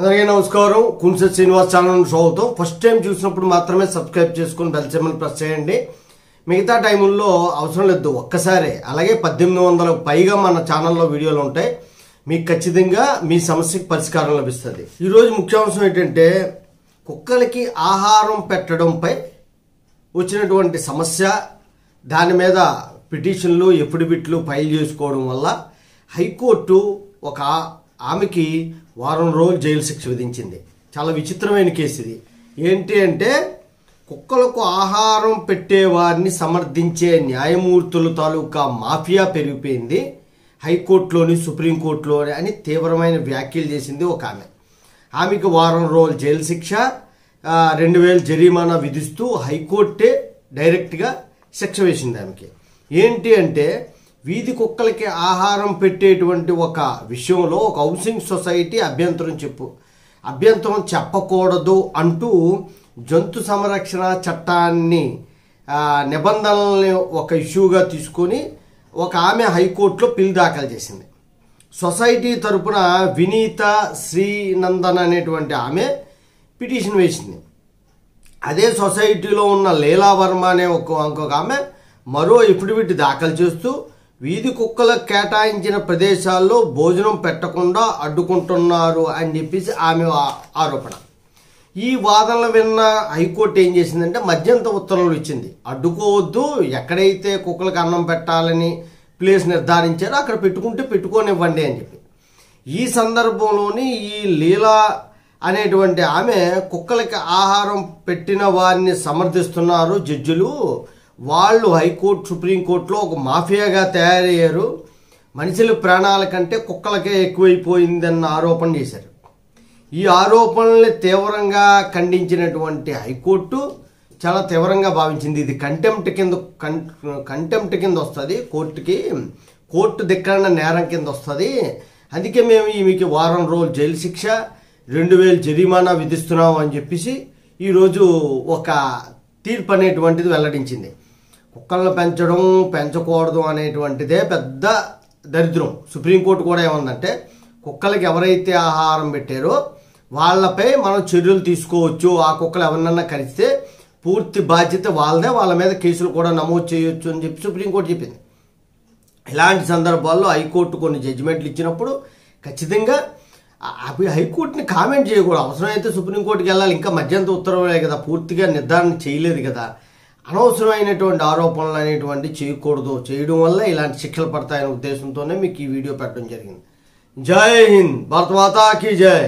అందరికీ నమస్కారం. కుంస శ్రీనివాస్ ఛానల్ స్వాగతం. ఫస్ట్ టైం చూసినప్పుడు మాత్రమే సబ్స్క్రైబ్ చేసుకుని బెల్ సింబల్ ప్రెస్ చేయండి. మిగతా టైముల్లో అవసరం లేదు, ఒక్కసారి. అలాగే 1800 పైగా మన ఛానల్లో వీడియోలు ఉంటాయి. మీకు ఖచ్చితంగా మీ సమస్యకి పరిష్కారం లభిస్తుంది. ఈరోజు ముఖ్యాంశం ఏంటంటే, కుక్కలకి ఆహారం పెట్టడంపై వచ్చినటువంటి సమస్య, దాని మీద పిటిషన్లు ఎఫిడవిట్లు ఫైల్ చేసుకోవడం వల్ల హైకోర్టు ఒక ఆమెకి వారం రోజులు జైలు శిక్ష విధించింది. చాలా విచిత్రమైన కేసు ఇది. ఏంటి అంటే, కుక్కలకు ఆహారం పెట్టేవారిని సమర్థించే న్యాయమూర్తుల తాలూకా మాఫియా పెరిగిపోయింది హైకోర్టులోని సుప్రీంకోర్టులోని అని తీవ్రమైన వ్యాఖ్యలు చేసింది ఒక ఆమె. ఆమెకు వారం రోజులు జైలు శిక్ష, 2000 జరిమానా విధిస్తూ హైకోర్టే డైరెక్ట్గా శిక్ష వేసింది ఆమెకి. ఏంటి అంటే, వీధి కుక్కలకి ఆహారం పెట్టేటువంటి ఒక విషయంలో ఒక హౌసింగ్ సొసైటీ అభ్యంతరం చెప్పకూడదు అంటూ జంతు సంరక్షణ చట్టాన్ని నిబంధనల్ని ఒక ఇష్యూగా తీసుకొని ఒక ఆమె హైకోర్టులో పిల్ దాఖలు చేసింది. సొసైటీ తరపున వినీత శ్రీనందన్ అనేటువంటి ఆమె పిటిషన్ వేసింది. అదే సొసైటీలో ఉన్న లీలావర్మ అనే ఇంకొక ఆమె మరో ఎఫిడవిట్ దాఖలు చేస్తూ వీధి కుక్కలకు కేటాయించిన ప్రదేశాల్లో భోజనం పెట్టకుండా అడ్డుకుంటున్నారు అని చెప్పేసి ఆమె ఆరోపణ. ఈ వాదనలు విన్న హైకోర్టు ఏం చేసిందంటే మధ్యంతర ఉత్తర్వులు ఇచ్చింది. అడ్డుకోవద్దు, ఎక్కడైతే కుక్కలకు అన్నం పెట్టాలని ప్లేస్ నిర్ధారించారో అక్కడ పెట్టుకోనివ్వండి అని చెప్పి. ఈ సందర్భంలోని ఈ లీలా అనేటువంటి ఆమె కుక్కలకి ఆహారం పెట్టిన వారిని సమర్థిస్తున్నారు జడ్జిలు, వాళ్ళు హైకోర్టు సుప్రీంకోర్టులో ఒక మాఫియాగా తయారయ్యారు, మనుషుల ప్రాణాల కంటే కుక్కలకే ఎక్కువైపోయిందన్న ఆరోపణ చేశారు. ఈ ఆరోపణల్ని తీవ్రంగా ఖండించినటువంటి హైకోర్టు చాలా తీవ్రంగా భావించింది. ఇది కంటెంప్ట్ కింద వస్తుంది, కోర్టు ధిక్కరణ నేరం కింద వస్తుంది. అందుకే మేము ఈమెకి వారం రోజులు జైలు శిక్ష, 2000 జరిమానా విధిస్తున్నాం అని చెప్పేసి ఈరోజు ఒక తీర్పు అనేటువంటిది వెల్లడించింది. కుక్కలను పెంచకూడదు అనేటువంటిదే పెద్ద దరిద్రం. సుప్రీంకోర్టు కూడా ఏమందంటే, కుక్కలకి ఎవరైతే ఆహారం పెట్టారో వాళ్ళపై మనం చర్యలు తీసుకోవచ్చు, ఆ కుక్కలు ఎవరినన్నా కరిస్తే పూర్తి బాధ్యత వాళ్ళదే, వాళ్ళ మీద కేసులు కూడా నమోదు చేయొచ్చు అని చెప్పి సుప్రీంకోర్టు చెప్పింది. ఇలాంటి సందర్భాల్లో హైకోర్టు కొన్ని జడ్జిమెంట్లు ఇచ్చినప్పుడు ఖచ్చితంగా హైకోర్టుని కామెంట్ చేయకూడదు. అవసరమైతే సుప్రీంకోర్టుకి వెళ్ళాలి. ఇంకా మధ్యంతర ఉత్తర్వులే కదా, పూర్తిగా నిర్ధారణ చేయలేదు కదా. అనవసరమైనటువంటి ఆరోపణలు అనేటువంటి చేయకూడదు. చేయడం వల్ల ఇలాంటి శిక్షలు పడతాయనే ఉద్దేశంతోనే మీకు ఈ వీడియో పెట్టడం జరిగింది. జై హింద్, భారత మాతా కీ జై.